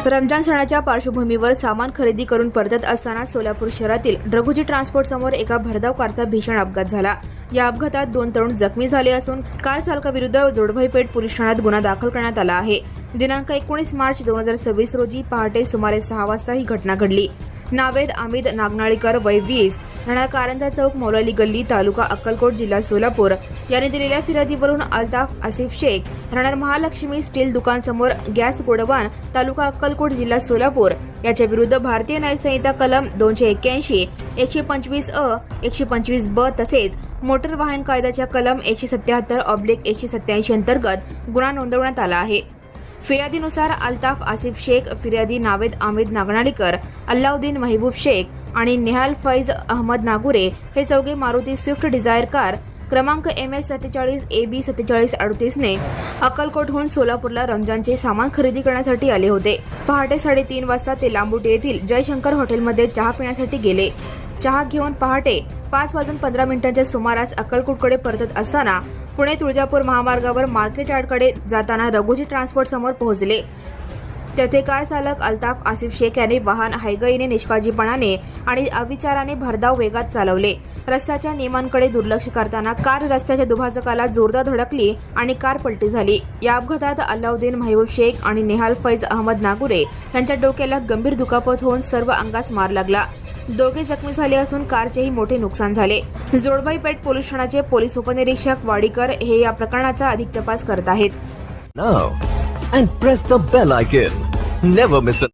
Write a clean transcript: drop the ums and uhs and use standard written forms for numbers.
रमजान सणाच्या पार्श्वभूमीवर सामान खरेदी करून परतत असताना सोलापूर शहरातील ड्रगुजी ट्रान्सपोर्ट समोर एका भरधाव कारचा भीषण अपघात झाला। या अपघातात 2 तरुण जखमी झाले असून कार चालकाविरुद्ध जोडभाई पेठ पोलीस ठाण्यात गुन्हा दाखल करण्यात आला आहे। दिनांक 19 मार्च 2026 रोजी पहाटे सुमारे 6 वाजता ही घटना घडली। नावेद अमित नागनाळीकर वय 20 राहणार कारंजा चौक मौलाली गल्ली तालुका अक्कलकोट जिल्हा सोलापूर यांनी दिलेल्या फिर्यादीवरून अल्ताफ आसिफ शेख राहणार महालक्ष्मी स्टील दुकान समोर गॅस गोडवान तालुका अक्कलकोट जिल्हा सोलापूर याच्या विरुद्ध भारतीय न्याय संहिता कलम 281, 125 अ, 125 ब तसेच मोटर वाहन कायद्याच्या कलम 177/187 अंतर्गत गुन्हा नोंदवण्यात आला आहे। फिर्यादीनुसार अल्ताफ आसिफ शेख, फिर्यादी नावेद अमित नागनाळीकर, अल्लाउद्दीन महबूब शेख आणि नेहाल फैज अहमद नागुरे हे चौघे मारुती स्विफ्ट डिझायर कार क्रमांक MS 47 AB 4738 ने अक्कलकोटहून सोलापूरला रमजानचे सामान खरेदी करण्यासाठी आले होते। पहाटे 3:30 वाजता ते लांबुटी येथील जयशंकर हॉटेलमध्ये चहा पिण्यासाठी गेले। चहा घेऊन पहाटे 5:15 सुमारास अक्कलकोटकडे परतत असताना पुणे तुळजापूर महामार्गावर मार्केट यार्डकडे जाताना रघुजी ट्रान्सपोर्ट समोर पोहोचले। तेथे कार चालक अल्ताफ आसिफ शेख याने वाहन हायगईने, निष्काळजीपणाने आणि अविचाराने भरधाव वेगात चालवले। रस्त्याच्या नियमांकडे दुर्लक्ष करताना कार रस्त्याच्या दुभाजकाला जोरदार धडकली आणि कार पलटी झाली। या अपघातात अल्लाउद्दीन महबूब शेख आणि नेहाल फैज अहमद नागुरे यांच्या डोक्याला गंभीर दुखापत होऊन सर्व अंगास मार लागला। दोघे जखमी झाले असून कारचेही मोठे नुकसान झाले। जोडभाई पेठ पोलीस ठाण्याचे पोलीस उपनिरीक्षक वाडीकर हे या प्रकरणाचा अधिक तपास करत आहेत। Now and press the bell icon. Never miss a